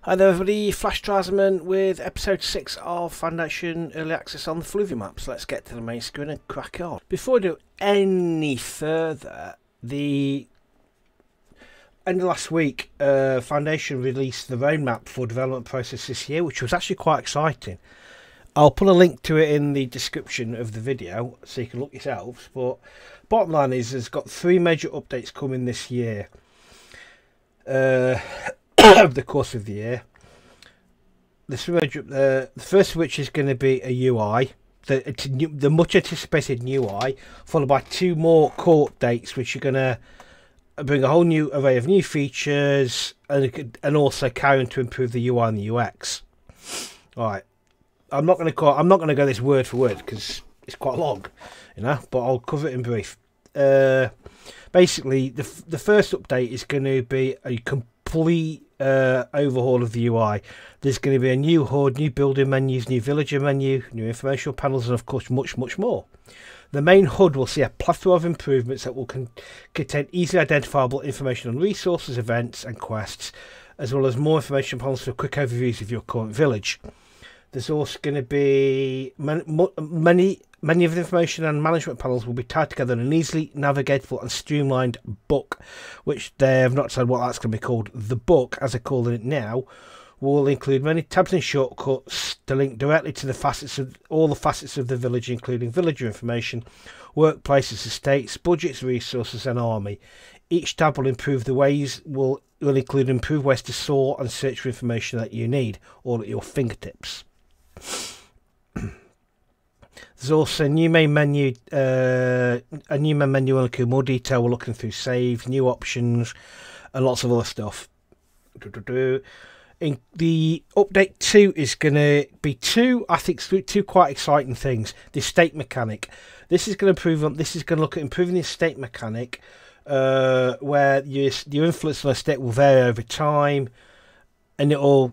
Hi there everybody, Flash Trasman with episode 6 of Foundation Early Access on the Fluvium maps. Let's get to the main screen and crack on. Before we do any further, the end of last week, Foundation released the roadmap for development process this year, which was actually quite exciting. I'll put a link to it in the description of the video so you can look yourselves, but bottom line is there's got 3 major updates coming this year. Over the course of the year. The first of which is going to be a UI, the much anticipated new UI, followed by 2 more core updates which are going to bring a whole new array of new features and also carry on to improve the UI and the UX. Alright, I'm not going to go this word for word because it's quite long, but I'll cover it in brief. Basically, the first update is going to be a complete overhaul of the UI. There's going to be a new HUD, new building menus, new villager menu, new informational panels, and of course much more. The main HUD will see a plethora of improvements that will contain easily identifiable information on resources, events and quests, as well as more information panels for quick overviews of your current village. There's also going to be many of the information and management panels will be tied together in an easily navigatable and streamlined book, which they have not said what that's going to be called. The book, as they're calling it now, will include many tabs and shortcuts to link directly to all the facets of the village, including villager information, workplaces, estates, budgets, resources, and army. Each tab will improve the ways will include improved ways to sort and search for information that you need, all at your fingertips. There's also a new main menu. Will include more detail. We're looking through saves, new options, and lots of other stuff. In the update 2 is going to be two quite exciting things. The estate mechanic. This is going to look at improving the estate mechanic, where your influence on the estate will vary over time, and it'll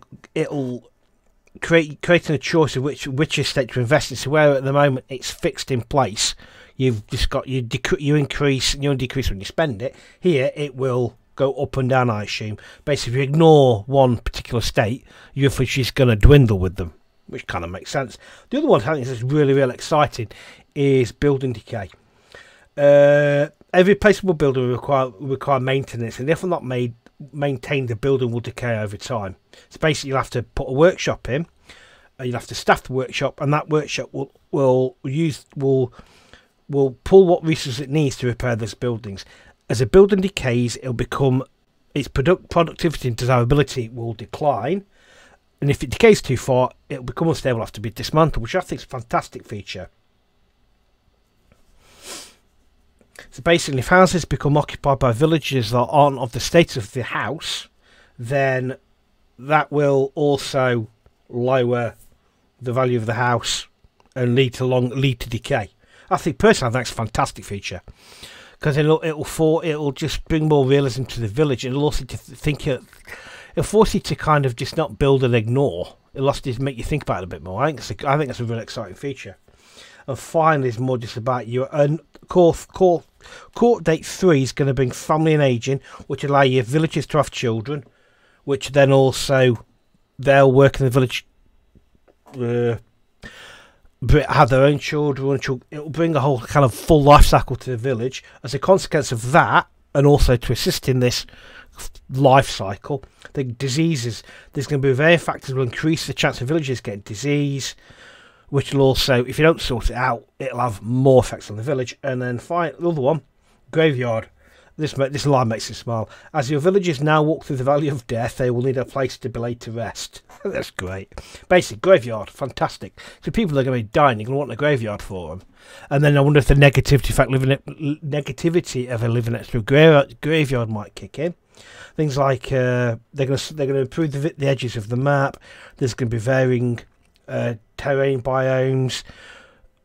creating a choice of which estate to invest in. So where at the moment it's fixed in place, you've just got you increase and you decrease when you spend it. Here it will go up and down, I assume. Basically, if you ignore one particular estate, your influence is going to dwindle with them, which kind of makes sense. The other one I think is really exciting is building decay. Every placeable building will require maintenance, and if not maintained, the building will decay over time. So basically you'll have to put a workshop in, you'll have to staff the workshop, and that workshop will pull what resources it needs to repair those buildings. As a building decays, its productivity and desirability will decline, and if it decays too far, it'll become unstable, have to be dismantled, which I think is a fantastic feature. So basically, if houses become occupied by villagers that aren't of the status of the house, then that will also lower the value of the house and lead to decay. I think personally, that's a fantastic feature because it'll just bring more realism to the village, and it'll also it'll force you to kind of just not build and ignore. It'll also just make you think about it a bit more. I think that's a really exciting feature. And finally, it's more just about your core update 3 is going to bring family and ageing, which allow your villagers to have children, which then also they'll work in the village, have their own children. It'll bring a whole kind of full life cycle to the village. As a consequence of that, and also to assist in this life cycle, the diseases, there's going to be various factors that will increase the chance of villagers getting disease, which will also, if you don't sort it out, it'll have more effects on the village. And then finally, the other one, graveyard. This line makes me smile. As your villagers now walk through the valley of death, they will need a place to be laid to rest. That's great. Basically, graveyard, fantastic. So people are going to be dying, you're going to want a graveyard for them. And then I wonder if the negativity of living next to a graveyard might kick in. Things like they're going to improve the edges of the map. There's going to be varying terrain biomes.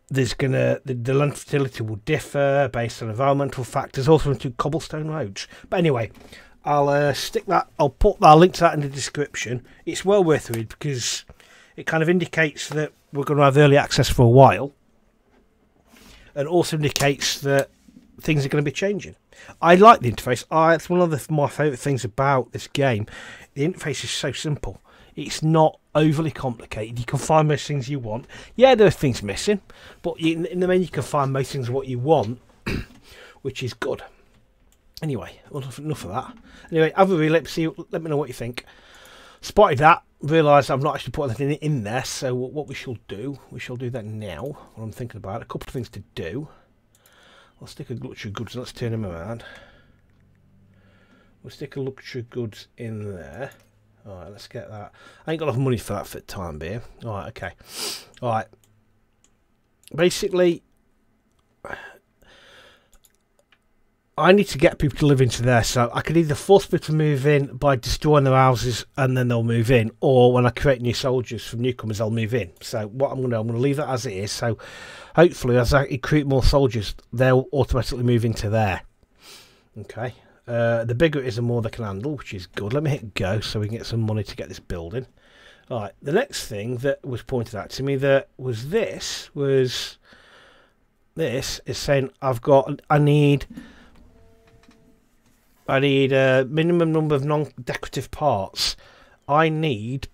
The land fertility will differ based on environmental factors, also into cobblestone roads. But anyway, I'll put that link to that in the description. It's well worth a read because it kind of indicates that we're going to have early access for a while, and also indicates that things are going to be changing. I like the interface. It's one of my favourite things about this game. The interface is so simple. It's not overly complicated. You can find most things you want. Yeah, there are things missing, but in the main you can find most things what you want, which is good. Anyway, enough of that. Anyway, have a read. Let me know what you think. Spotted that. Realised I've not actually put anything in there. So what we shall do that now. What I'm thinking about, a couple of things to do. I'll stick a luxury goods and let's turn them around. We'll stick a luxury goods in there. Alright, let's get that. I ain't got enough money for that for the time being. Alright, okay. Alright. Basically, I need to get people to live into there, so I could either force people to move in by destroying their houses and then they'll move in, or when I create new soldiers from newcomers, they'll move in. So what I'm going to leave that as it is. So hopefully, as I create more soldiers, they'll automatically move into there. Okay. The bigger it is, the more they can handle, which is good. Let me hit go so we can get some money to get this building. All right. The next thing that was pointed out to me that was this is saying I need a minimum number of non-decorative parts. I need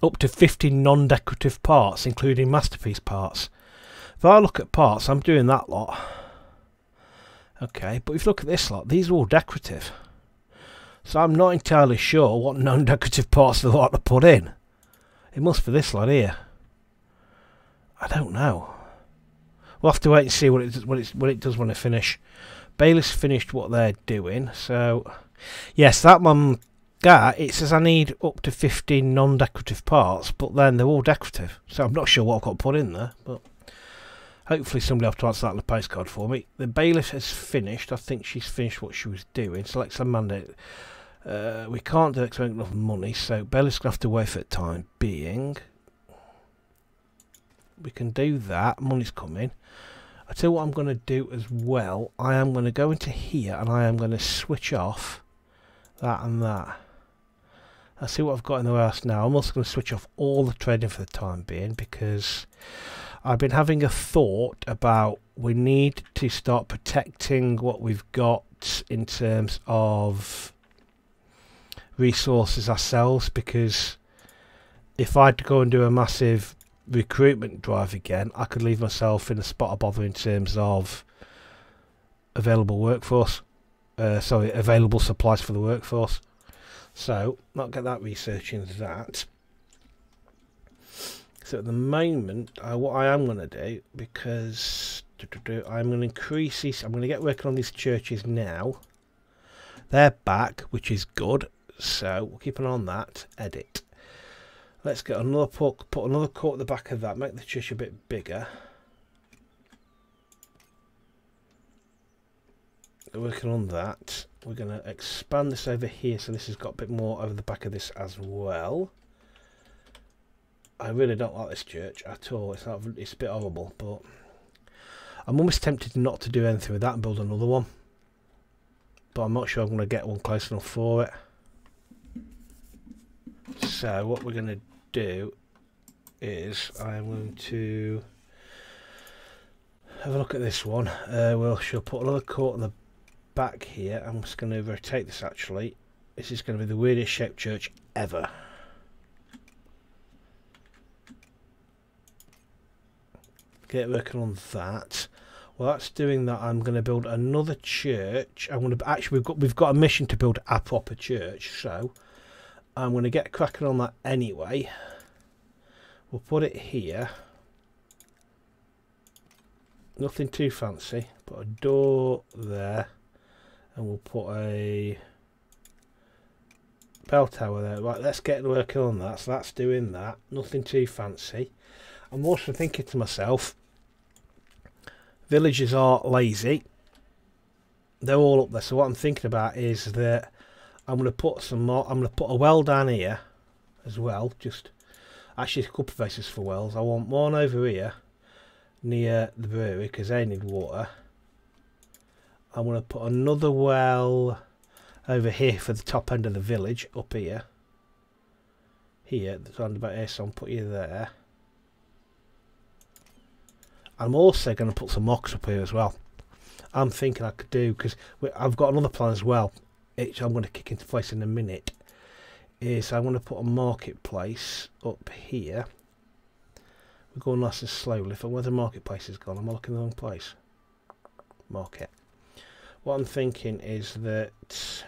up to 50 non-decorative parts, including masterpiece parts. If I look at parts, I'm doing that lot. Okay, but if you look at this lot, these are all decorative. So I'm not entirely sure what non-decorative parts they want to put in. It must be this lot here. I don't know. We'll have to wait and see what it does when I finish. Bailiff's finished what they're doing, so yes, that one, it says I need up to 15 non-decorative parts, but then they're all decorative, so I'm not sure what I've got to put in there, but hopefully somebody will have to answer that in the postcard for me. The bailiff has finished. I think she's finished what she was doing. Select a mandate. We can't do it because we haven't got enough money, so bailiff's going to have to wait for the time being. We can do that. Money's coming. I tell you what I'm going to do as well. I am going to go into here and I am going to switch off that and that. I'll see what I've got in the warehouse now. I'm also going to switch off all the trading for the time being because I've been having a thought about we need to start protecting what we've got in terms of resources ourselves, because if I had to go and do a massive recruitment drive again, I could leave myself in a spot of bother in terms of available workforce. Available supplies for the workforce. So, not get that researching that. So at the moment, what I am going to do, because I'm going to increase these, I'm going to get working on these churches now. They're back, which is good. So we'll keep an eye on that. Edit. Let's get another put another court at the back of that. Make the church a bit bigger. Working on that. We're going to expand this over here, so this has got a bit more over the back of this as well. I really don't like this church at all. It's a bit horrible, but I'm almost tempted not to do anything with that and build another one. But I'm not sure I'm going to get one close enough for it. So what we're going to do is I'm going to have a look at this one. She'll put another court on the back here. I'm just going to rotate this actually. This is going to be the weirdest shaped church ever. Get working on that. Well, that's doing that. I'm going to build another church. I'm going to actually we've got a mission to build a proper church, so I'm going to get cracking on that anyway. We'll put it here. Nothing too fancy. Put a door there, and we'll put a bell tower there. Right, let's get working on that. So that's doing that. Nothing too fancy. I'm also thinking to myself, villagers are lazy. They're all up there. So what I'm thinking about is that I'm going to put some more. I'm going to put a well down here as well. Just actually a couple of places for wells. I want one over here near the brewery because they need water. I'm going to put another well over here for the top end of the village up here. Here, that's around about here. So I'll put you there. I'm also going to put some mocks up here as well. I'm thinking I could do, because I've got another plan as well, which I'm going to kick into place in a minute, is I'm going to put a marketplace up here. We're going nice and slowly. Where the marketplace is gone, am I looking in the wrong place? Market. What I'm thinking is that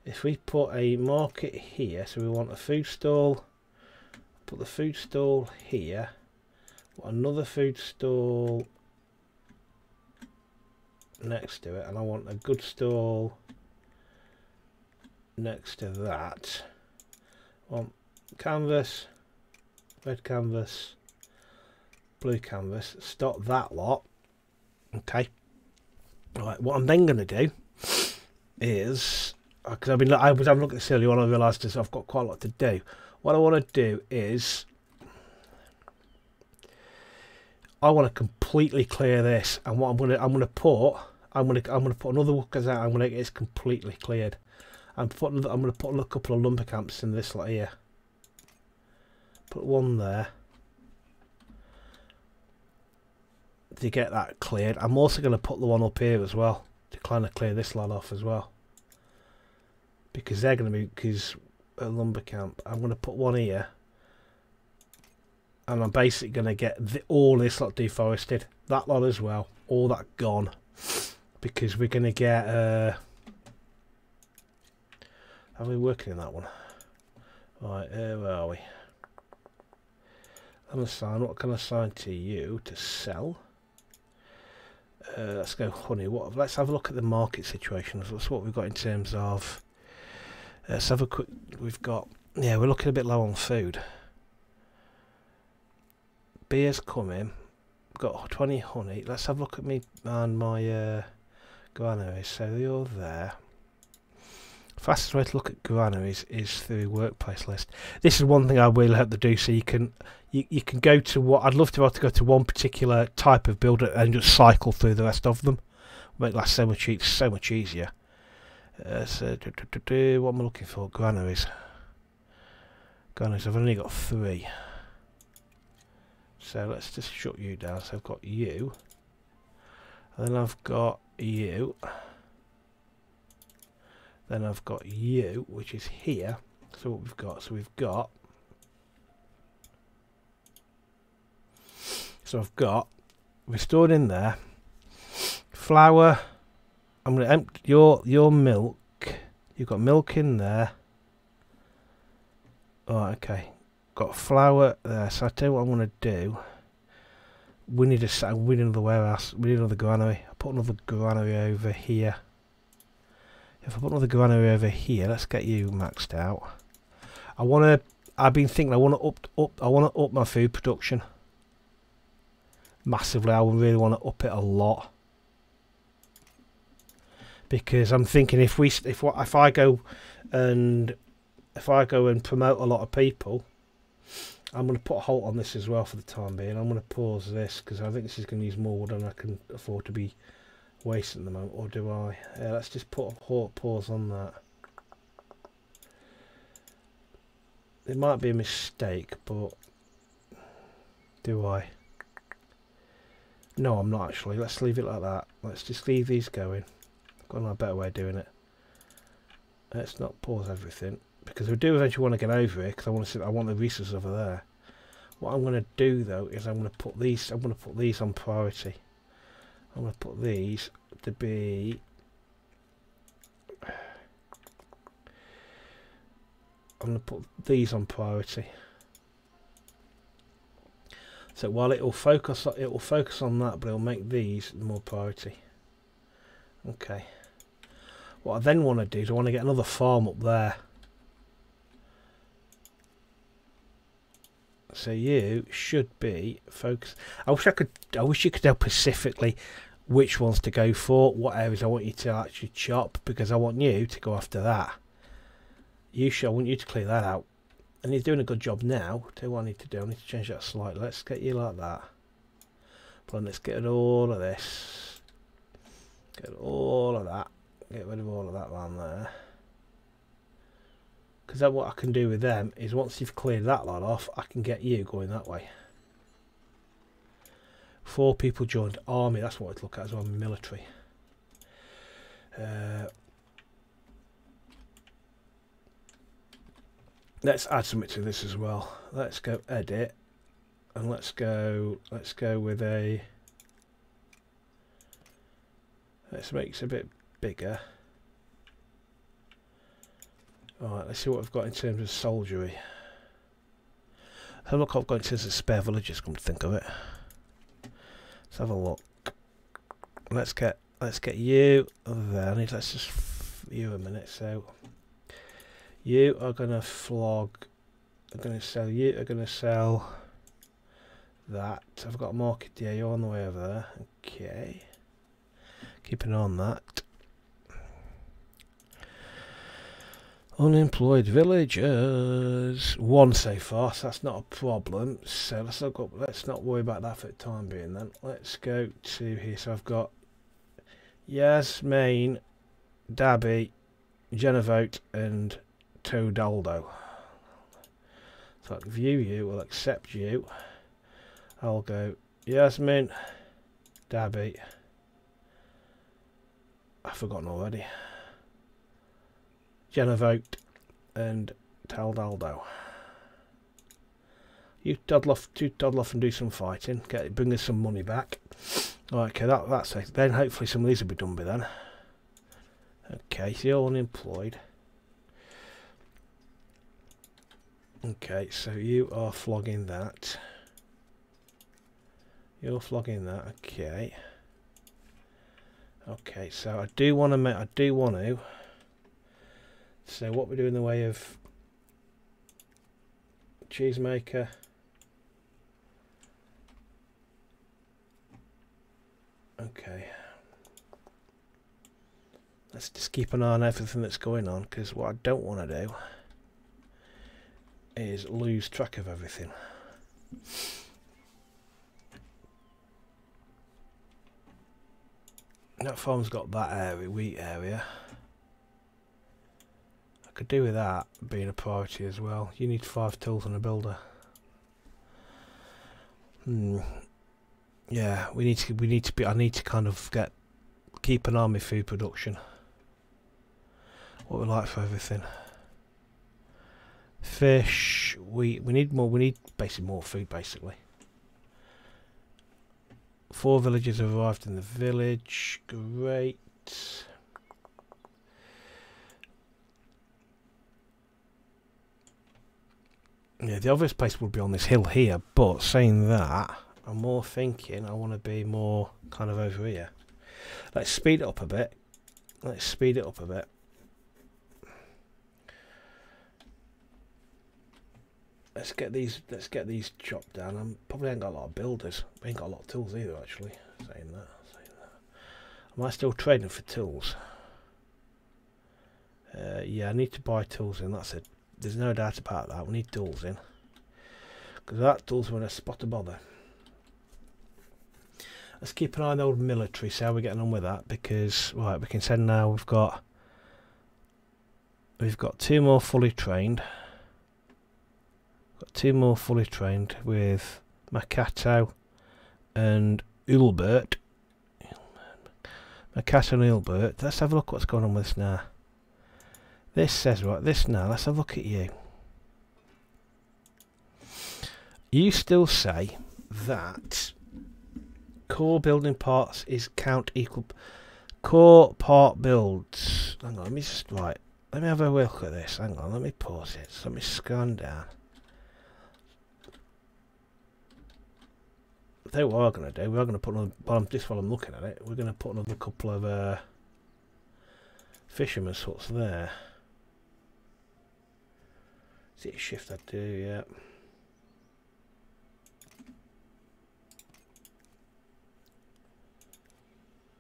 if we put a market here, so we want a food stall, put the food stall here, put another food stall next to it, and I want a good stall next to that. I want canvas, red canvas, blue canvas, stop that lot. Okay. Right, what I'm then going to do is, because I was having a look at this earlier on, I realised this, I've got quite a lot to do. What I want to do is I want to completely clear this, and what I'm going to put another workers out. I'm going to get this completely cleared. I'm going to put a couple of lumber camps in this lot here. Put one there to get that cleared. I'm also going to put the one up here as well to kind of clear this lot off as well, because they're going to be a lumber camp. I'm going to put one here, and I'm basically going to get all this lot deforested, that lot as well, all that gone, because we're going to get are we working in that one? Right, where are we? Unassign. What can I assign to you to sell? Let's go honey. Let's have a look at the market situation. That's what we've got in terms of. Let's have a quick. We've got. Yeah, we're looking a bit low on food. Beer's coming. Got 20 honey. Let's have a look at me and my granaries. So you're there. Fastest way to look at granaries is through workplace list. This is one thing I really hope to do, so you can go to what I'd love to be able to go to one particular type of builder and just cycle through the rest of them. Make that so much easier. So what am I looking for? Granaries. Granaries. I've only got 3. So let's just shut you down. So I've got you, and then I've got you. Then I've got you, which is here. So what we've got, we've stored in there flour. I'm going to empty your milk. You've got milk in there. Alright, okay. Got flour there. So I tell you what I'm going to do. We need another warehouse. We need another granary. I'll put another granary over here. If I put another granary over here, let's get you maxed out. I've been thinking I want to up my food production massively. I really want to up it a lot, because I'm thinking if I go and promote a lot of people, I'm going to put a halt on this as well for the time being. I'm going to pause this because I think this is going to use more wood than I can afford to be wasting at the moment. Or do I? Let's just put a pause on that. It might be a mistake, but do I? No, I'm not actually. Let's leave it like that. Let's just leave these going. I've got a better way of doing it. Let's not pause everything, because we do eventually want to get over here, because I want the resources over there. What I'm going to do though is I'm going to put these on priority. I'm going to put these to be on priority. So while it will focus on that, but it'll make these more priority. Okay. What I then want to do is I want to get another farm up there. So you should be focused. I wish you could tell specifically which ones to go for, what areas I want you to actually chop, because I want you to go after that. I want you to clear that out. And you're doing a good job now. Tell you what I need to do. I need to change that slightly. Let's get you like that. But let's get rid of all of this. Get rid of all of that. Get rid of all of that around there. Because then what I can do with them is once you've cleared that lot off, I can get you going that way. 4 people joined army. That's what I'd look at as well. Military. Let's add something to this as well. Let's go edit, and let's go with a, let's make it a bit bigger. Alright, let's see what we've got in terms of soldiery. Have a look what I've got in terms of spare villages, come to think of it. Let's have a look. Let's get you there. Let's just you a minute. So you are gonna flog. I'm gonna sell you. Are gonna sell that. I've got a market. Yeah, you're on the way over there. Okay. Keep an eye on that. Unemployed villagers. One so far, so that's not a problem. So let's not worry about that for the time being then. Let's go to here. So I've got Yasmain, Dabby, Genovote and Todaldo. So I'll view you, we'll accept you. I'll go Yasmin, Dabby. I've forgotten already. Genovote and Taldaldo. You toddle off and do some fighting. Bring us some money back. Okay, that's it. Then hopefully some of these will be done by then. Okay, so you're unemployed. Okay, so you are flogging that. You're flogging that. Okay. Okay, so I do want to. So what we do in the way of cheesemaker. Okay. Let's just keep an eye on everything that's going on, because what I don't want to do is lose track of everything. That farm's got that area, wheat area. I could do with that being a priority as well. You need 5 tools and a builder. Yeah, I need to kind of keep an eye on my food production. What we like for everything. Fish, we need more. We need basically more food, basically. 4 villagers have arrived in the village. Great. Yeah, the obvious place would be on this hill here, but saying that, I'm more thinking I want to be more kind of over here. Let's speed it up a bit. Let's speed it up a bit. Let's get these chopped down. I probably ain't got a lot of builders. I ain't got a lot of tools either, actually. Saying that. Am I still trading for tools? Yeah, I need to buy tools in. That's it. There's no doubt about that. We need tools in, because that tools are in a spot of bother. Let's keep an eye on the old military. See how we're getting on with that. Because right, we can send now. We've got 2 more fully trained. Got 2 more fully trained with Makato and Ulbert. Makato and Ulbert. Let's have a look what's going on with this now. This says right. This now. Let's have a look at you. You still say that core building parts is count equal. Core part builds. Hang on. Let me just right. Let me have a look at this. Hang on. Let me pause it. Let me scan down. I tell you what we're going to do. We're going to put another, just while I'm looking at it, we're going to put another couple of fisherman's huts there. Is it a shift I do? Yeah.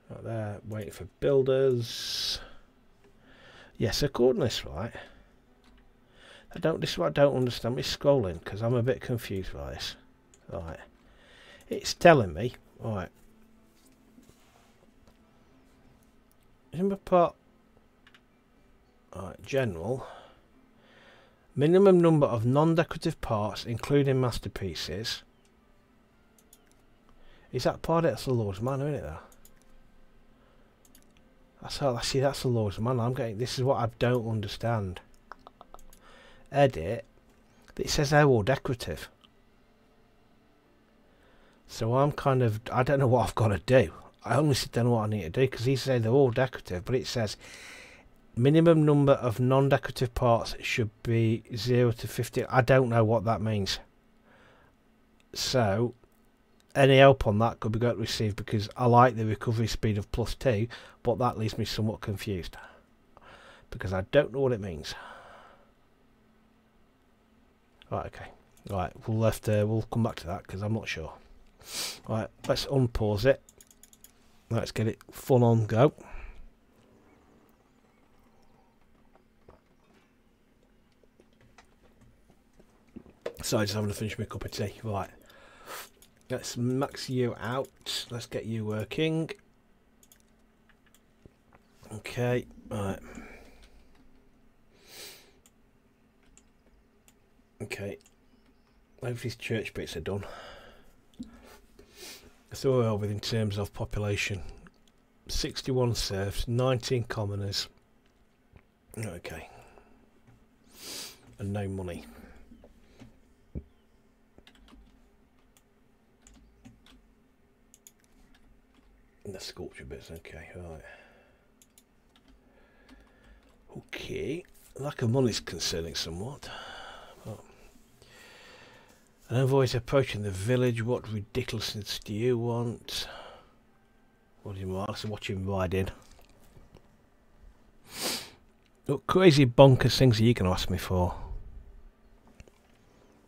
Right there, waiting for builders. Yes, according to this, right. This is what I don't understand. We're scrolling because I'm a bit confused by this. Right. It's telling me, right. Number part. Right, general. Minimum number of non-decorative parts, including masterpieces. Is that part? That's the Lord's Manor, isn't it? Though. That's how I see. That's the Lord's Manor. I'm getting. This is what I don't understand. Edit. It says they're all decorative. So I'm kind of, I don't know what I've got to do. I honestly don't know what I need to do, because these say they're all decorative, but it says minimum number of non-decorative parts should be 0 to 50. I don't know what that means. So any help on that could be great to receive, because I like the recovery speed of +2, but that leaves me somewhat confused, because I don't know what it means. Right, okay. Right, we'll come back to that, because I'm not sure. Right, let's unpause it. Let's get it full on go. So I just having to finish my cup of tea. Right, let's max you out. Let's get you working. Okay, right. Okay, hopefully these church bits are done. So we're over in terms of population. 61 serfs, 19 commoners. Okay. And no money. And the sculpture bits, okay, right. Okay. Lack of money is concerning somewhat. An envoy is approaching the village. What ridiculousness do you want? What do you want? Let's watch him ride in. What crazy bonkers things are you going to ask me for?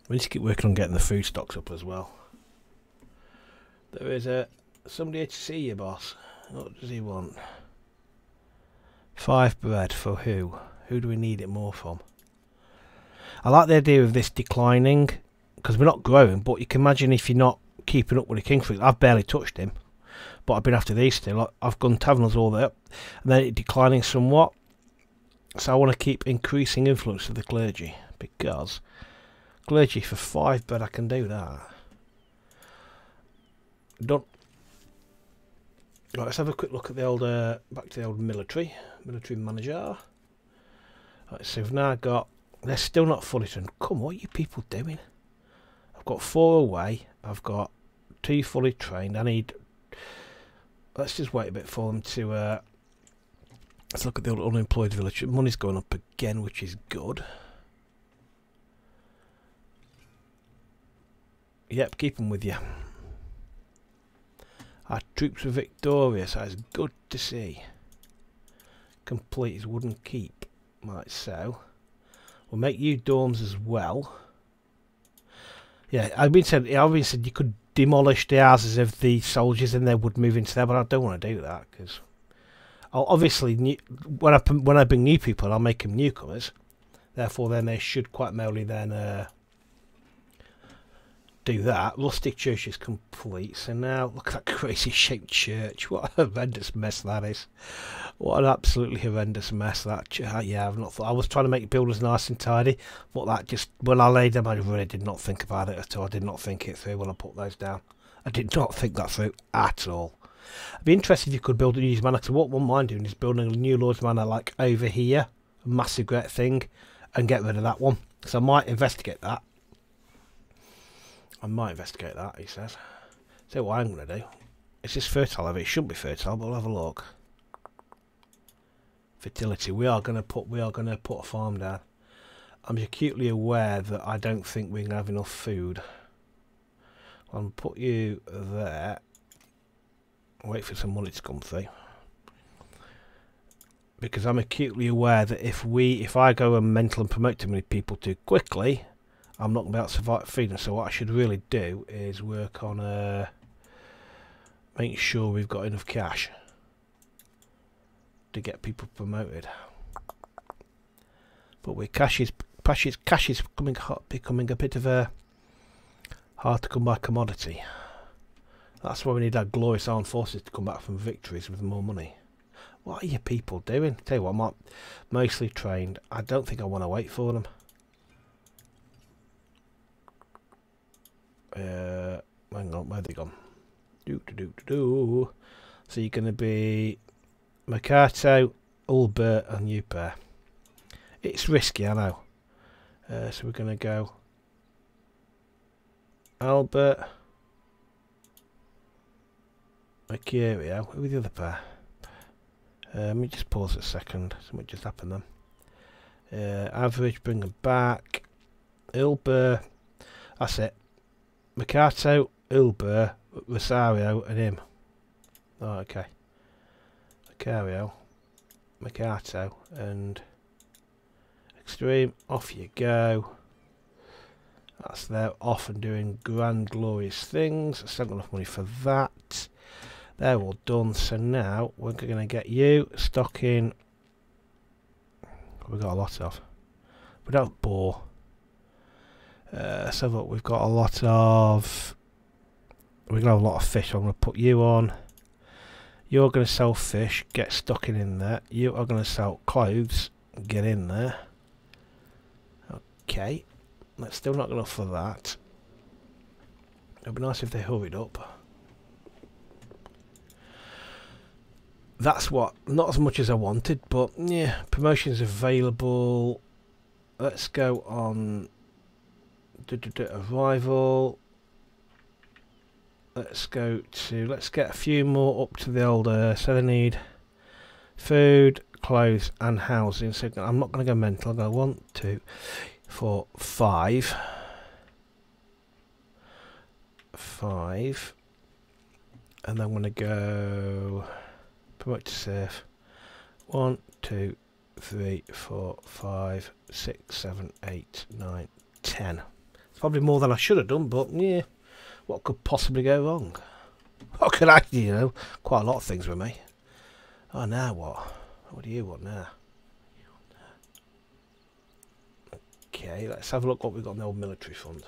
We need to keep working on getting the food stocks up as well. There is somebody here to see you, boss. What does he want? 5 bread for who? Who do we need it more from? I like the idea of this declining, because we're not growing, but you can imagine if you're not keeping up with the king fruit. I've barely touched him, but I've been after these still. I've gone taverners all the way up, and then it declining somewhat. So I want to keep increasing influence of the clergy, because clergy for 5 bread I can do that. Done. Right, let's have a quick look at the old back to the old military manager. Right, so we've now got, they're still not fully trained. Come on, what are you people doing? I've got 4 away. I've got 2 fully trained. I need. Let's just wait a bit for them to. Let's look at the old unemployed village. Money's going up again, which is good. Yep, keep them with you. Our troops were victorious. That's good to see. Complete his wooden keep. Right, so we'll make you dorms as well. Yeah, I've been said you could demolish the houses of the soldiers and they would move into there, but I don't want to do that, because obviously when I bring new people, I'll make them newcomers. Therefore, then they should quite merely then do that. Rustic church is complete. So now look at that crazy shaped church. What a horrendous mess that is. What an absolutely horrendous mess that. Yeah, I've not thought. I was trying to make builders nice and tidy, but that just, when I laid them, I really did not think about it at all. I did not think it through when I put those down. I did not think that through at all. I'd be interested if you could build a new manor, because what I wouldn't mind doing is building a new Lord's Manor like over here, a massive great thing, and get rid of that one. So I might investigate that. I might investigate that, he says. So what I'm going to do. Is this fertile? It shouldn't be fertile, but we'll have a look. Fertility. We are going to put a farm down. I'm acutely aware that I don't think we're going to have enough food. I'll put you there. Wait for some money to come through. Because I'm acutely aware that if I go and mental and promote too many people too quickly, I'm not going to be able to survive feeding. So what I should really do is work on making sure we've got enough cash to get people promoted. But with cash is becoming a bit of a hard to come by commodity. That's why we need our glorious armed forces to come back from victories with more money. What are you people doing? Tell you what, I'm mostly trained. I don't think I want to wait for them. Hang on, where have they gone? So you're going to be Mercato, Albert and you pair. It's risky, I know. So we're going to go Albert. Mercurio. Who are the other pair? Let me just pause a second. Something just happened then. Average, bring them back. Ilber. That's it. Mercato, Ilber, Rosario, and him. Oh, okay. Mercato, and Extreme. Off you go. That's there, off and doing grand, glorious things. I still got enough money for that. They're all done. So now we're going to get you stocking. We've got a lot of. We don't have boar. So look, we've got a lot of. We're going to have a lot of fish. I'm going to put you on. You're going to sell fish. Get stocking in there. You are going to sell clothes. Get in there. Okay. That's still not enough for that. It would be nice if they hurried up. That's what, not as much as I wanted, but yeah, promotions available. Let's go on arrival. Let's get a few more up to the older. So they need food, clothes, and housing. So I'm not going to go mental. I'm going to 1, 2, 4, 5. 5. And then I'm going to go promote to save. 1, 2, 3, 4, 5, 6, 7, 8, 9, 10. It's probably more than I should have done, but yeah, what could possibly go wrong? What could I, quite a lot of things with me. Oh, now what? What do you want now? Okay, let's have a look what we've got in the old military fund.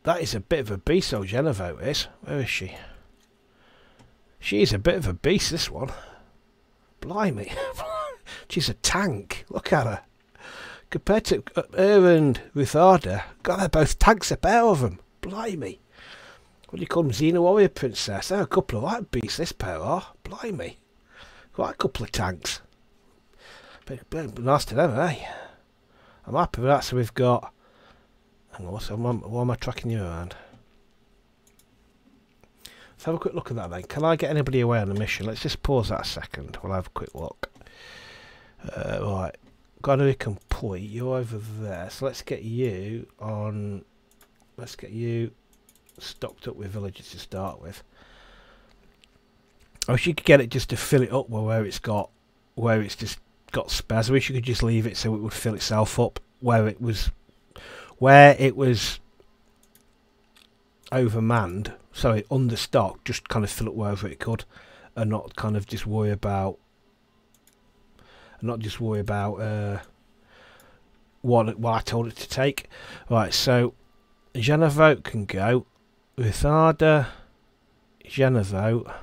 That is a bit of a beast, old Genevote is. Where is she? She is a bit of a beast, this one. Blimey. She's a tank. Look at her. Compared to her and Rutharda, God, they're both tanks, a pair of them. Blimey. What do you call them? Xena Warrior Princess. They're a couple of right beasts, this pair are. Blimey. Quite a couple of tanks. But nice to them, eh? I'm happy with that. So we've got... Hang on, why am I tracking you around? Let's have a quick look at that then. Can I get anybody away on a mission? Let's just pause that a second. We'll have a quick look. Right. Got to complete. You're over there. So let's get you on... Let's get you stocked up with villages to start with. I wish you could get it just to fill it up where it's just got spares. I wish you could just leave it so it would fill itself up where it was overmanned, sorry, understocked, just kind of fill it wherever it could, and not kind of just worry about what I told it to take. Right, so Genevote can go. Rutharda, Genevote.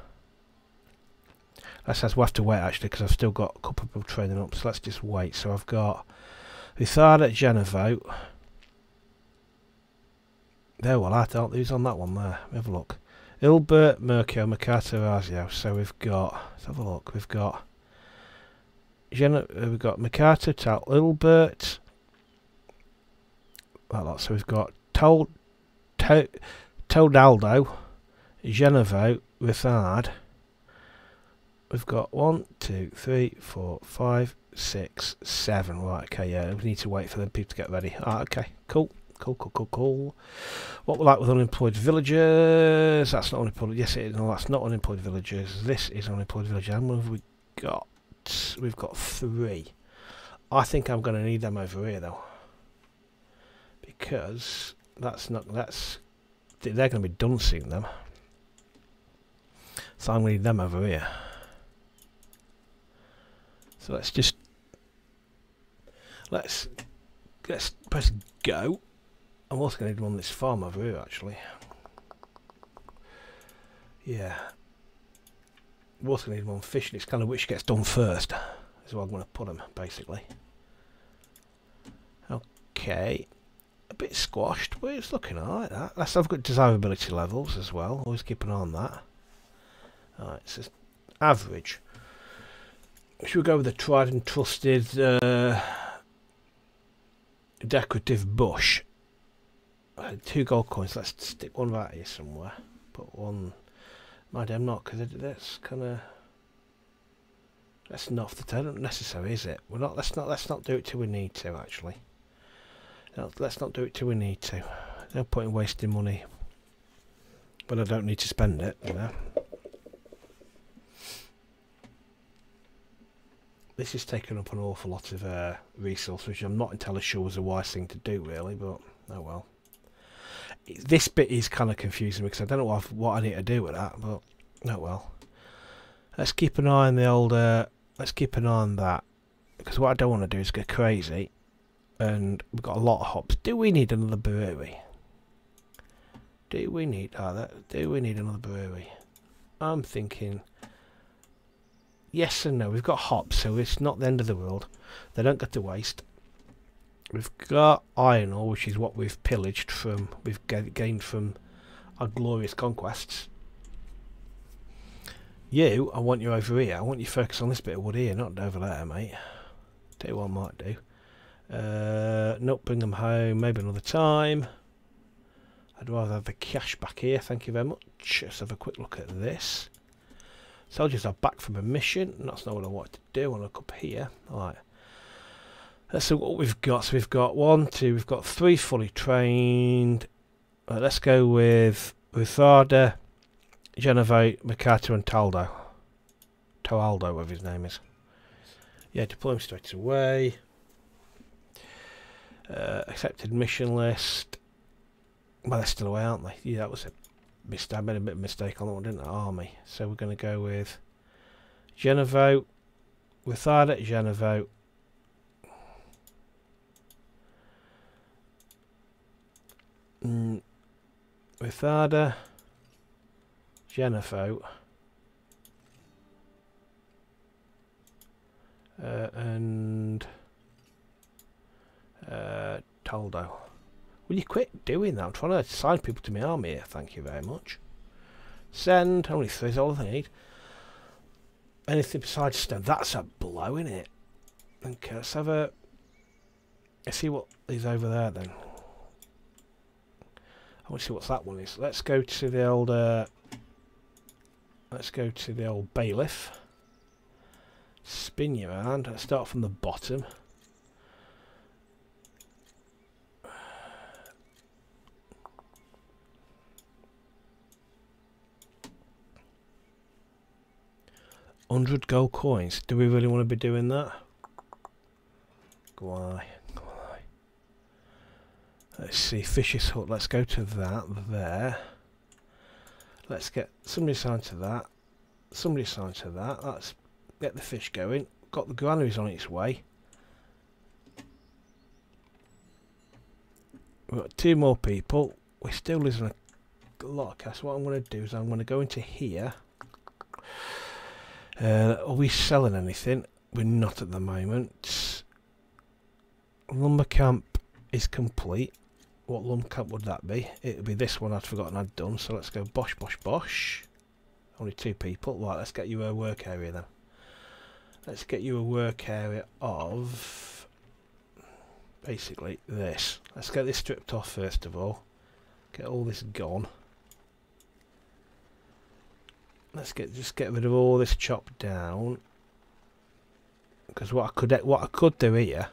That says we'll have to wait actually because I've still got a couple of people training up, so let's just wait. So I've got Rutharda, Genevote. They're well at, aren't they? Who's on that one there? Have a look. Ilbert, Mercio, Mercato, Razio. So we've got, let's have a look. We've got Mercato, Tal, Ilbert. That lot. So we've got Todaldo, Genevote, Rithard. We've got 1, 2, 3, 4, 5, 6, 7. Right, okay, yeah. We need to wait for them people to get ready. Ah, okay, cool. Cool. What we like with unemployed villagers? That's not unemployed. Yes, it is. No, that's not unemployed villagers. This is unemployed villagers. How many have we got? We've got 3. I think I'm going to need them over here though, because they're going to be done soon. Them. So I'm going to need them over here. So let's press go. I'm also going to need one on this farm over here, actually. Yeah. I'm also going to need one fishing. It's kind of which gets done first. Is where I'm going to put them, basically. Okay. A bit squashed, but it's looking alright, that. Let's have a good desirability levels as well. Always keep an eye on that. Alright, it says average. Should we go with the tried and trusted... decorative bush. 2 gold coins. Let's stick one right here somewhere. Put one. Mind I'm not, because that's kind of. That's not necessary, is it? We're not. Let's not do it till we need to. Actually, no, let's not do it till we need to. No point in wasting money, but I don't need to spend it. You know. This is taking up an awful lot of resource, which I'm not entirely sure was a wise thing to do, really. But oh well. This bit is kind of confusing because I don't know what I need to do with that. But oh well. Let's keep an eye on the old. Let's keep an eye on that, because what I don't want to do is get crazy. And we've got a lot of hops. Do we need another brewery? Do we need Do we need another brewery? I'm thinking. Yes and no. We've got hops, so it's not the end of the world. They don't get to waste. We've got iron ore, which is what we've pillaged from. We've gained from our glorious conquests. You, I want you over here. I want you to focus on this bit of wood here, not over there, mate. Tell you what I might do. Nope, bring them home. Maybe another time. I'd rather have the cash back here. Thank you very much. Let's have a quick look at this. Soldiers are back from a mission. That's not what I wanted to do. I want to look up here. Alright. Let's see what we've got. So we've got 1, 2, we've got 3 fully trained. Let's go with Rutharda, Genevieve, Mercato and Toaldo, whatever his name is. Yeah, deploy him straight away. Accepted mission list. Well, they're still away, aren't they? Yeah, that was a mistake. I made a bit of a mistake on that one, didn't I? Army. So we're going to go with Genevieve, Rutharda, Genevieve. Rutharda, Genevieve, and Toaldo. Will you quit doing that? I'm trying to assign people to my army here. Thank you very much. Send. Only 3 is all I need. Anything besides stone. That's a blow, isn't it? Okay, let's have a. Let's see what is over there then. I want to see what that one is. Let's go to the old. Let's go to the old bailiff. Spin you around. Let's start from the bottom. $100 gold coins. Do we really want to be doing that? Go on. Let's see, Fish's Hut. Let's go to that there. Let's get somebody assigned to that. Somebody assigned to that. Let's get the fish going. Got the granaries on its way. We've got 2 more people. We're still losing a lot of cash. What I'm going to do is I'm going to go into here. Are we selling anything? We're not at the moment. Lumber camp is complete. What lumber camp would that be? It would be this one I'd forgotten I'd done. So let's go bosh, bosh, bosh. Only 2 people. Right, let's get you a work area then. Let's get you a work area of basically this. Let's get this stripped off first of all. Get all this gone. Let's just get rid of all this chopped down. Because what I could do here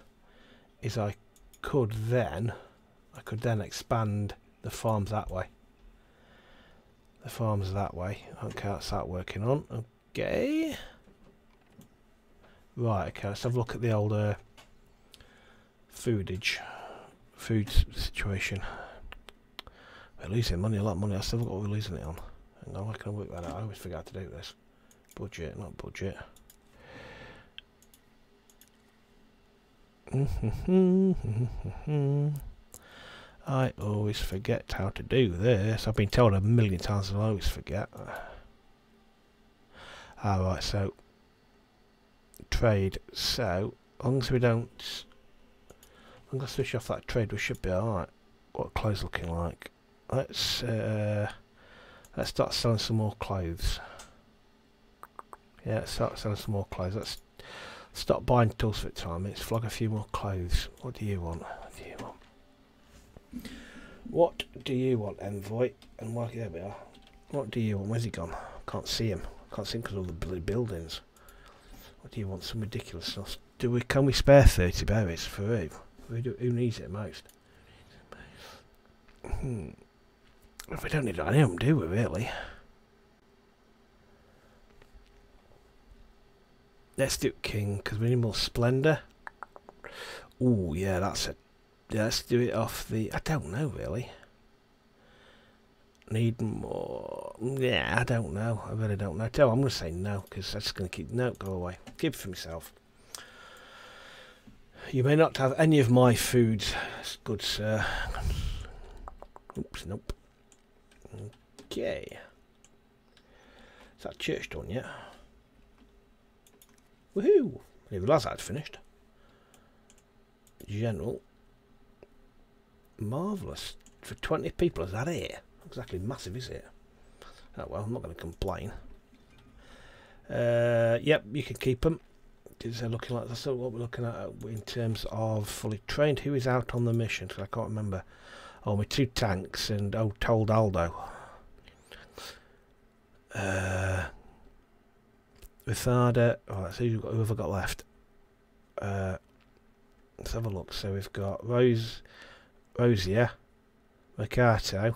is I could then expand the farms that way. The farms that way. Okay, let's start working on. Okay. Right, okay, let's have a look at the old food situation. We're losing money, a lot of money. I still haven't got what we're losing it on. Hang on, I can work that out. I always forget to do this. Budget, not budget. I always forget how to do this. I've been told 1,000,000 times and I always forget. Alright, so trade. So as long as we don't, as long as I switch off that trade, we should be alright. What are clothes looking like? Let's start selling some more clothes. Yeah, let's start selling some more clothes. Let's Stop buying tools for time. Let's flog a few more clothes. What do you want? What do you want? What do you want, Envoy? And well, there we are. What do you want? Where's he gone? Can't see him. Can't see him because of all the bloody buildings. What do you want? Some ridiculous stuff. Can we spare 30 berries for who? Who needs it most? We don't need any of them, do we, really? Let's do King, because we need more Splendour. Ooh, yeah, that's it. Yeah, let's do it off the... I don't know, really. Need more... Yeah, I don't know. I really don't know. I'm going to say no, because that's going to keep... No, go away. Keep it for myself. You may not have any of my foods, good sir. Oops, nope. Okay. Is that church done yet? Woohoo! I didn't realise I'd finished. General. Marvellous. For 20 people, is that it? Not exactly massive, is it? Oh well, I'm not going to complain. Yep, you can keep them. Is there looking like that's what we're looking at in terms of fully trained? Who is out on the mission? Because I can't remember. Oh, my 2 tanks and told Aldo. Rithada. Oh, let's see who have I got left. Let's have a look. So we've got Rosia, Mercato,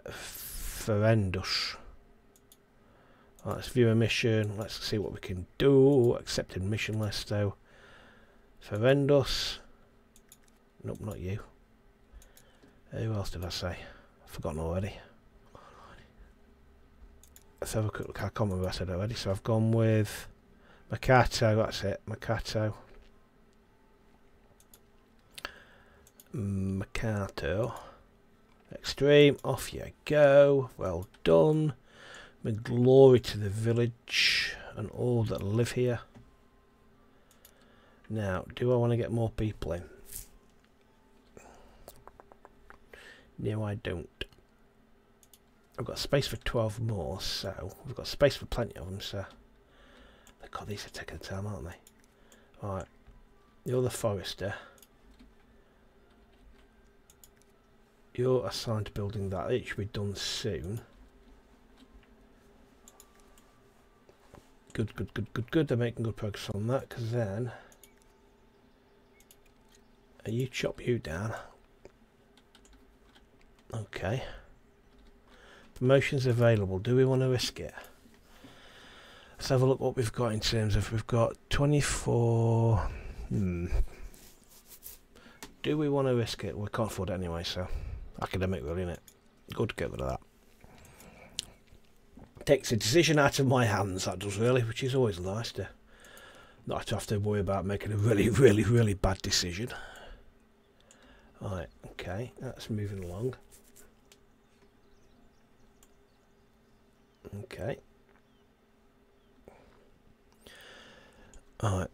Ferendus. Right, let's view a mission. Let's see what we can do. Accepted mission list though. Ferendus. Nope, not you. Who else did I say? I've forgotten already. Let's have a quick look. I can't remember what I said already. So I've gone with Mercato. That's it. Mercato. Mercato. Extreme. Off you go. Well done. With glory to the village and all that live here. Now, do I want to get more people in? No, I don't. I've got space for 12 more, so we've got space for plenty of them, so God, these are taking time, aren't they? Alright, you're the forester. You're assigned to building that. It should be done soon. Good, good, good, good, good. They're making good progress on that, because then you chop you down. Okay. Promotions available. Do we want to risk it? Let's have a look what we've got in terms of... We've got 24... Do we want to risk it? We can't afford it anyway, so... Academic really, innit? Good to get rid of that. Takes a decision out of my hands, that does really, which is always nice to not have to worry about making a really, really, really bad decision. Right, okay, that's moving along. Okay. Alright.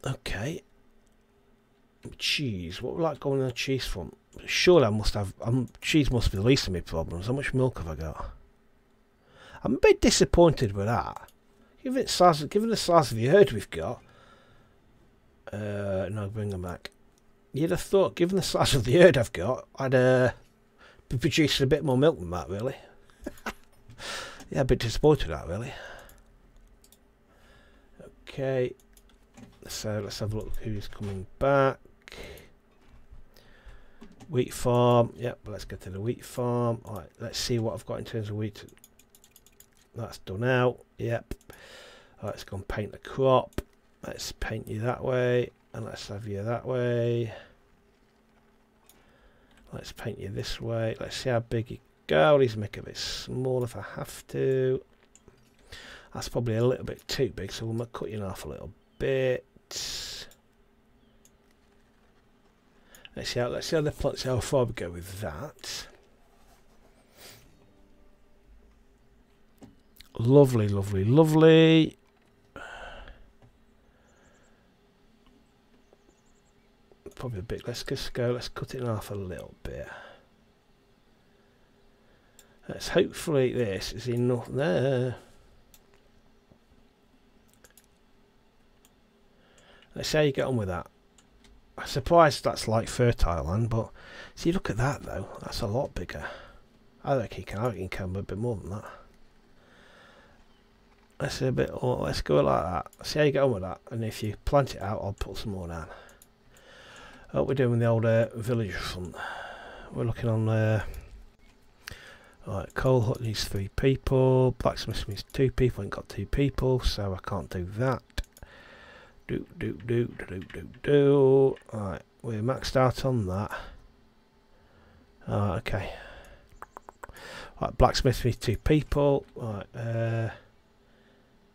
Okay. Cheese. What would I like going on the cheese front? Surely I must have... cheese must be the least of my problems. How much milk have I got? I'm a bit disappointed with that. Given the size of the herd we've got... no, bring them back. You'd have thought, given the size of the herd I've got, I'd be producing a bit more milk than that, really. Yeah, a bit disappointed with that, really. Okay. So let's have a look who's coming back. Wheat farm. Yep, let's get to the wheat farm. Alright, let's see what I've got in terms of wheat. That's done out. Yep. Alright, let's go and paint the crop. Let's paint you that way. And let's have you that way. Let's paint you this way. Let's see how big you go. Let's make it a bit smaller if I have to. That's probably a little bit too big, so we'll cut you in half a little bit. Let's see how far we go with that. Lovely, lovely, lovely. Probably a bit. Let's just go. Let's cut it in half a little bit. Let's hopefully this is enough there. Let's see how you get on with that. I'm surprised that's like fertile land, but see, look at that though. That's a lot bigger. I reckon you can a bit more than that. Let's see a bit. Oh, let's go like that. See how you get on with that. And if you plant it out, I'll put some more down. What we're doing with the old village front. We're looking on right, coal hut needs 3 people. Blacksmith needs 2 people. Ain't got 2 people, so I can't do that. Do. Right, we're maxed out on that. Okay. Right, blacksmith needs 2 people. Right,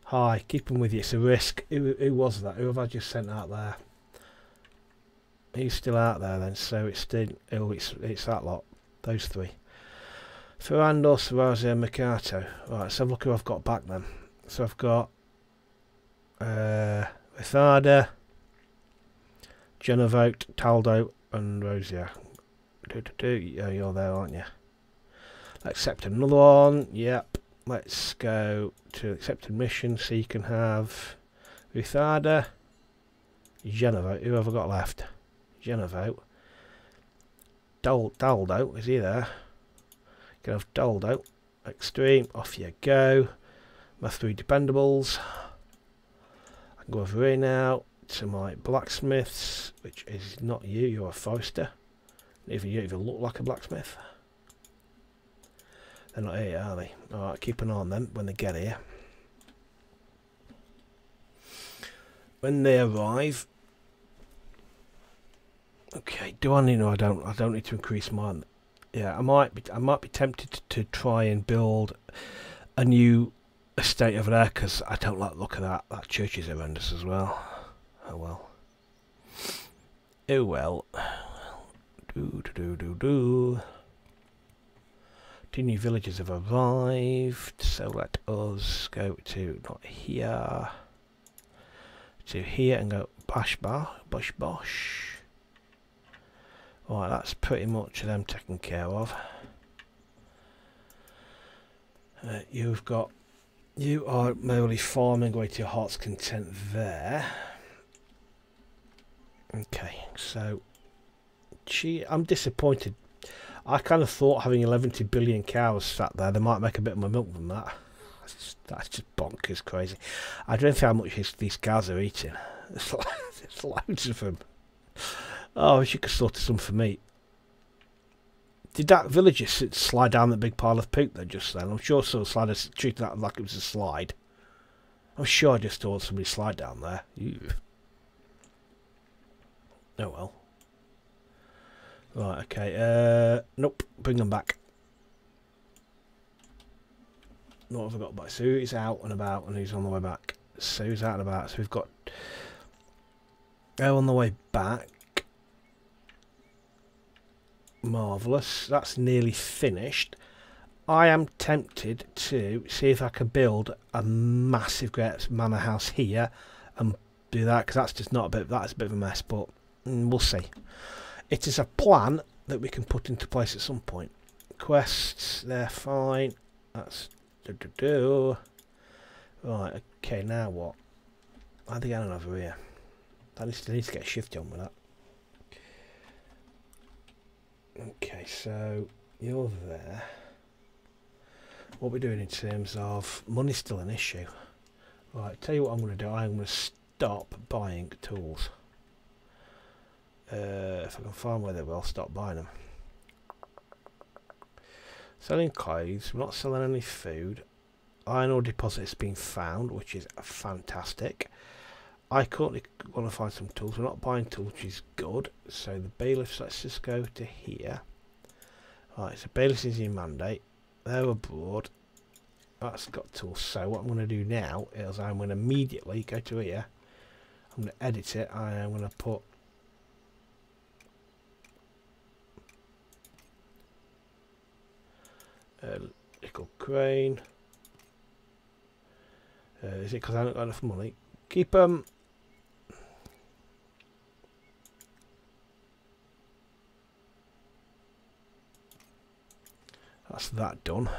hi, keep them with you. It's a risk. Who was that? Who have I just sent out there? He's still out there then, so it's still. Oh, it's that lot. Those 3. Ferrando, Serrazio, Mercato. Right, let's have a look who I've got back then. So I've got Rithada, Genovote, Taldo, and Rosia. Yeah, you're there, aren't you? Let's accept another one. Yep. Let's go to accepted mission so you can have Rithada, Genovote. Who have I got left? Genovote. Daldo, is he there? You can have Daldo. Extreme, off you go. My 3 dependables. I can go over here now to my blacksmiths, which is not you, you're a forester. You don't even look like a blacksmith. They're not here, are they? Alright, keep an eye on them when they get here. When they arrive. Okay, do I need? No, I don't. I don't need to increase mine. Yeah, I might be tempted to try and build a new estate over there because I don't like the look of that. That church is horrendous as well. Oh well. Oh well. Do. 2 new villages have arrived, so let us go to not here, to here and go bosh. Right, that's pretty much them taken care of. You are merely farming away to your heart's content there. Okay, so I'm disappointed. I kind of thought having 11 billion cows sat there, they might make a bit more milk than that. That's just bonkers crazy. I don't know how much these cows are eating. There's loads of them. Oh, I wish you could sort some for me. Did that villager slide down that big pile of poop there just then? I'm sure someone treated that like it was a slide. I'm sure I just saw somebody slide down there. Ew. Oh well. Right, okay. Nope, bring them back. What have I got back? So who's out and about and who's on the way back? So who's out and about? So we've got on the way back. Marvellous. That's nearly finished. I am tempted to see if I can build a massive great manor house here and do that because that's just not a bit. That's a bit of a mess, but we'll see. It is a plan that we can put into place at some point. Quests, they're fine. That's right. Okay, now what? How are they going over here? I need to get a shift on with that. Okay, so you're there. What we're doing in terms of money's still an issue. Right, tell you what I'm going to do. I'm going to stop buying tools. If I can find where they will, stop buying them. Selling clothes. We're not selling any food. Iron ore deposit has been found, which is fantastic. I currently want to find some tools. We're not buying tools, which is good. So the bailiffs, let's just go to here. Right, so bailiffs is your mandate. They're abroad. That's got tools. So what I'm going to do now is I'm going to immediately go to here. I'm going to edit it. I am going to put nickel crane. Is it because I haven't got enough money? Keep that's that done.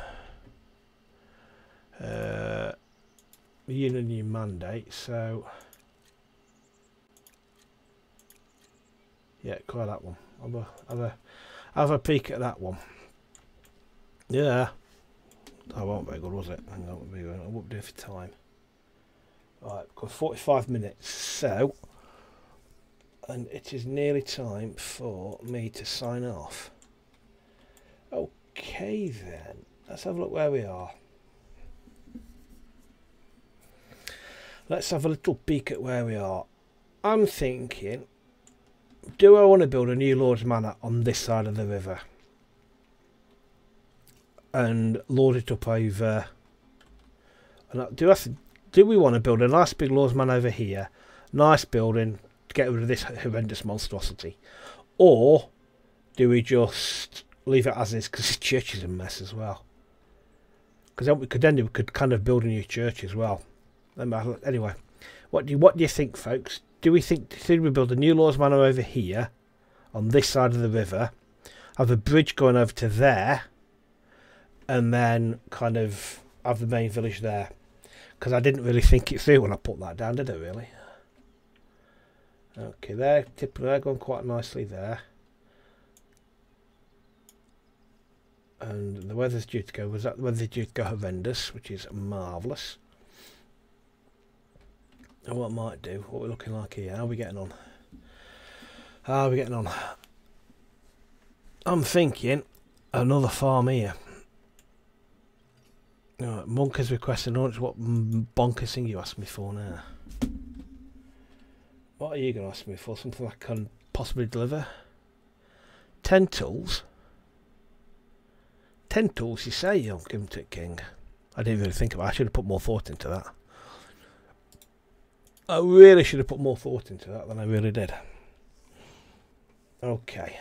You and your mandate, so Yeah, try that one. Have a peek at that one. Yeah. That wasn't very good, was it? Hang on, I won't do it for time. Right, got 45 minutes, so, and it is nearly time for me to sign off. Okay then, let's have a look where we are. Let's have a little peek at where we are. I'm thinking, do I want to build a new Lord's Manor on this side of the river? And lord it up over... And do we want to build a nice big Lord's Manor over here? Nice building to get rid of this horrendous monstrosity? Or do we just leave it as is because this church is a mess as well? Because then we could kind of build a new church as well. Anyway, what do you think, folks? Do we build a new Lord's Manor over here on this side of the river, have a bridge going over to there, and then kind of have the main village there? Because I didn't really think it through when I put that down, did I really? Okay, they're going quite nicely there. And the weather's due to go, the weather's due to go horrendous, which is marvellous. And what I might do, what we're looking like here, how are we getting on? How are we getting on? I'm thinking another farm here. Right, Monk has requested an order. What bonkers thing you asked me for now? What are you going to ask me for? Something I can possibly deliver? 10 tools? 10 tools, you say, you'll give them to King. I didn't really think about it. I should have put more thought into that. I really should have put more thought into that than I really did. Okay.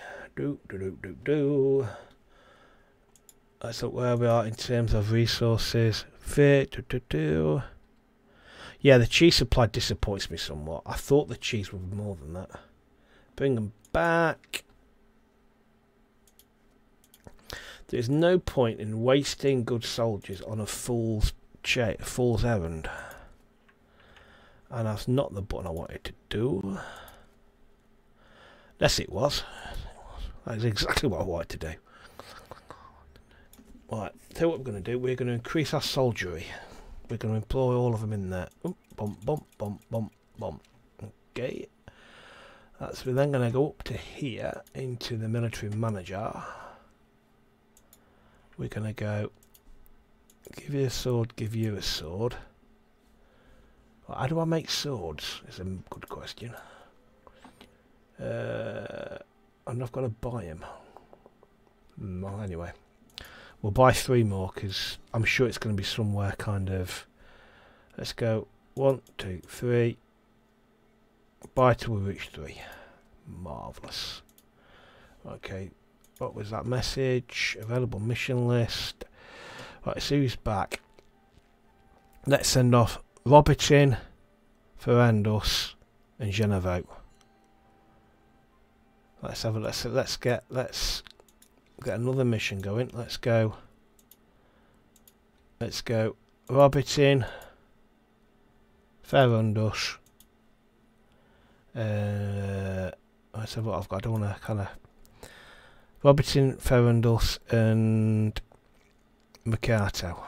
Let's look where we are in terms of resources. Yeah, the cheese supply disappoints me somewhat. I thought the cheese would be more than that. Bring them back. There's no point in wasting good soldiers on a fool's errand. And that's not the button I wanted to do. Yes, it was. That is exactly what I wanted to do. Right, so what we're going to do, we're going to increase our soldiery. We're going to employ all of them in there. Oop, bump, bump, bump, bump, bump. Okay. We're then going to go up to here, into the military manager. We're going to go, give you a sword, give you a sword. How do I make swords? Is a good question. I'm not going to buy them. Well, anyway, we'll buy 3 more because I'm sure it's going to be somewhere kind of. Let's go 1, 2, 3. Buy till we reach 3. Marvellous. Okay, what was that message? Available mission list. Right, so who's back? Let's send off Robertson, Ferrandos, and Genevois. Let's have a let's get another mission going. Let's go Robertson, Ferrandos. Let's have what I've got. I don't want to kind of Robertson, Ferrandos, and Mercato.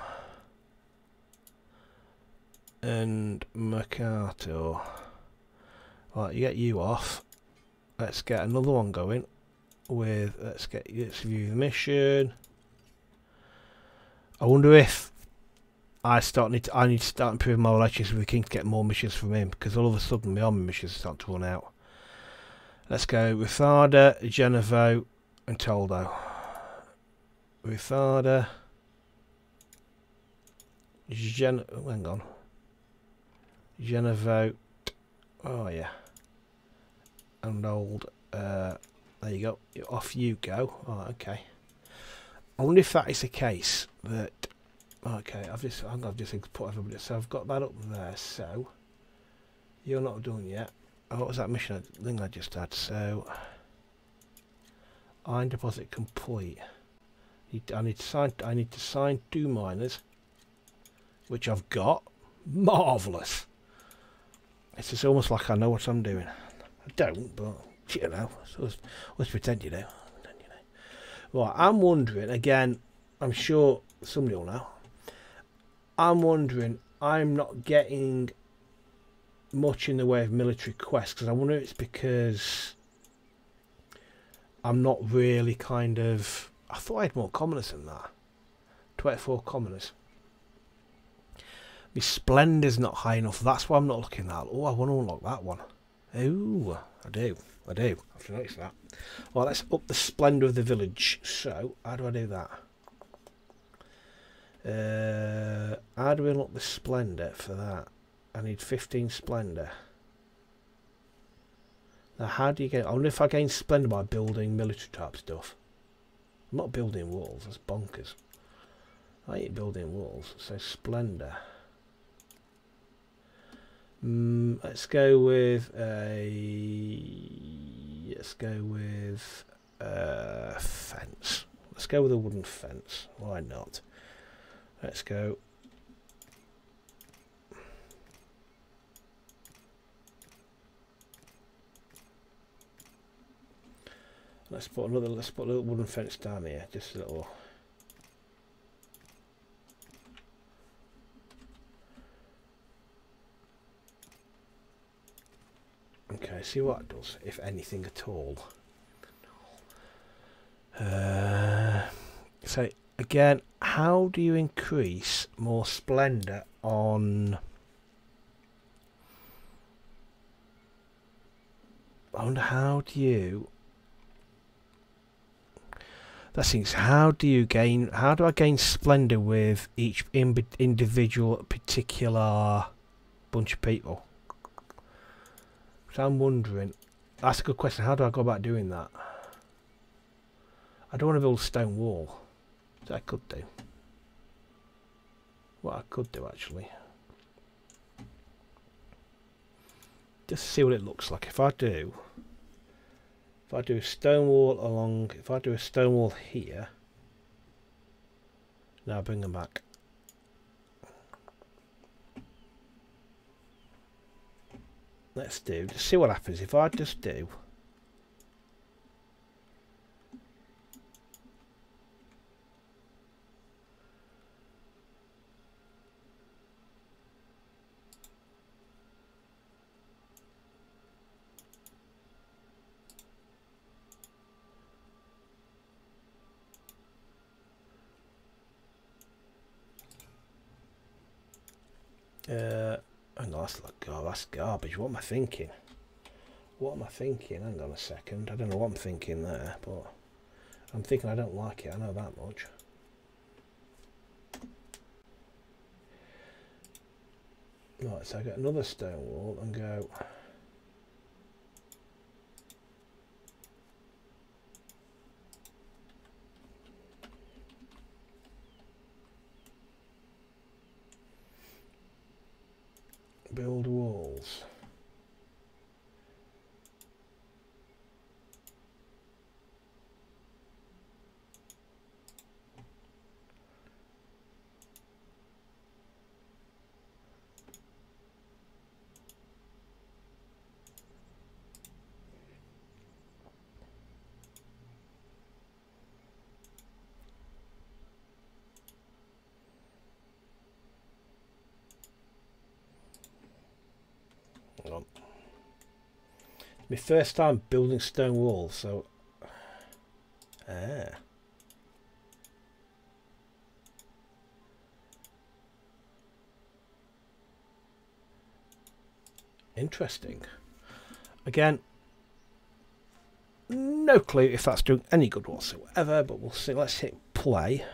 Right, you get you off. Let's get another one going with let's view the mission. I wonder if I need to start improving my relationship with the King to get more missions from him, because all of a sudden my army missions are starting to run out. Let's go Rutharda, Genevois, and Toldo. Rutharda, hang on. Genevois, oh yeah, and old, there you go, off you go. Oh, okay. I wonder if that is the case that, okay, I've just put everybody, so I've got that up there, so, you're not done yet. Oh, what was that mission thing I just had? So, iron deposit complete. I need to sign 2 miners, which I've got. Marvellous. It's just almost like I know what I'm doing. I don't, but You know, so let's pretend you know. Right, I'm wondering, again, I'm sure somebody will know. I'm wondering, I'm not getting much in the way of military quests, because I wonder if it's because I'm not really kind of... I thought I had more commoners than that. 24 commoners. My Splendor's not high enough, that's why I'm not looking at that. Oh, I want to unlock that one. Oh, I do. I have to notice that. Well, let's up the Splendour of the village. So, how do I do that? How do we unlock the Splendour for that? I need 15 Splendour. Now, how do you get... I wonder if I gain Splendour by building military type stuff. I'm not building walls, that's bonkers. I ain't building walls, so Splendour. Let's go with a... Let's go with a fence. Let's go with a wooden fence. Why not? Let's go. Let's put a little wooden fence down here, just a little. Okay, see what it does, if anything at all. So again, how do you increase more Splendour on... I wonder how do you... That's things. How do you gain? How do I gain Splendour with each individual particular bunch of people? So I'm wondering. That's a good question. How do I go about doing that? I don't want to build a stone wall. So I could do. What I could do actually. Just see what it looks like. If I do a stone wall along, if I do a stone wall here, now bring them back. Let's just see what happens if I just do. Hang on, that's garbage. What am I thinking? What am I thinking? Hang on a second. I don't know what I'm thinking there, but I'm thinking I don't like it. I know that much. Right, so I get another stone wall and go. Build walls. Hang on. My first time building stone walls, so interesting. Again, no clue if that's doing any good whatsoever, but we'll see. Let's hit play.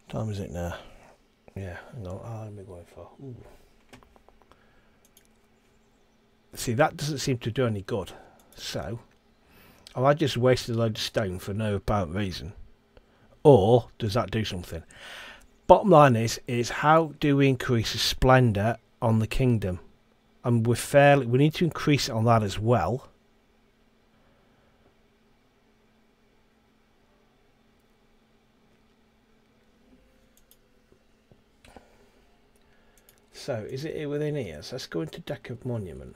What time is it now? Yeah, hang on. How am I going for? Ooh. See, that doesn't seem to do any good. So, have I just wasted a load of stone for no apparent reason? Or does that do something? Bottom line is how do we increase the Splendour on the kingdom? And we need to increase it on that as well. So, is it here within here? So let's go into Deck of Monument.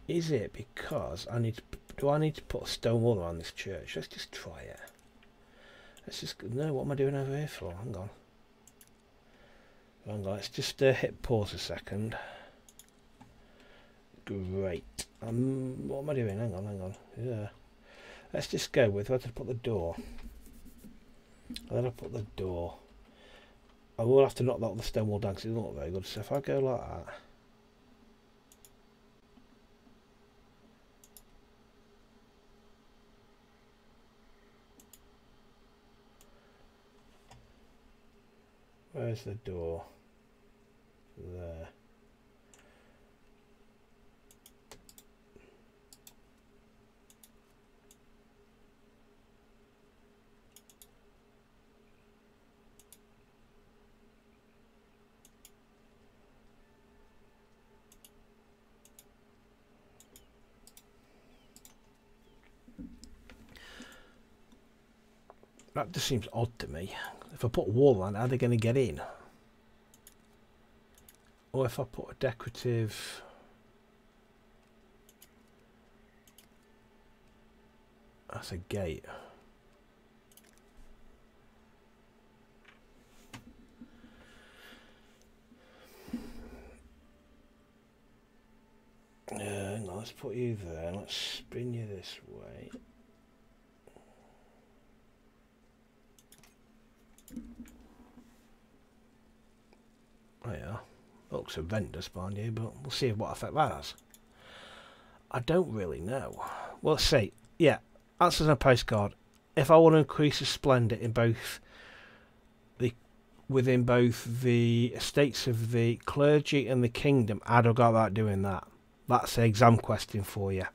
Is it because do I need to put a stone wall around this church? Let's just try it. Let's just, no, what am I doing over here for? Hang on. Let's just hit pause a second. Great. What am I doing? Hang on. Yeah. Let's just go with where to put the door. Where to put the door? I will have to knock that the stone wall down because it doesn't look very good. So if I go like that. Where's the door? There. That just seems odd to me. If I put a wall on, how are they going to get in? Or if I put a decorative... That's a gate. Hang on, let's put you there. Let's spin you this way. Oh yeah, looks horrendous behind you, but we'll see what effect that has. I don't really know. Well, let's see. Yeah, answers on a postcard. If I want to increase the splendour in both within both the estates of the clergy and the kingdom, how do I go about doing that? That's an exam question for you.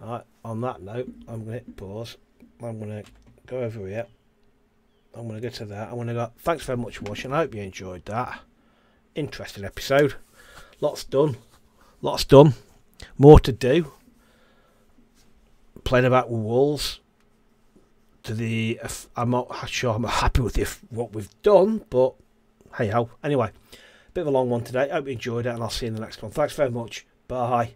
Alright, on that note, I'm going to hit pause. I'm going to go over here. I'm going to go to that. I'm going to go, thanks very much for watching. I hope you enjoyed that. Interesting episode. Lots done. More to do. Playing about with walls. I'm not sure I'm happy with what we've done, but hey ho. Anyway, bit of a long one today. Hope you enjoyed it, and I'll see you in the next one. Thanks very much. Bye.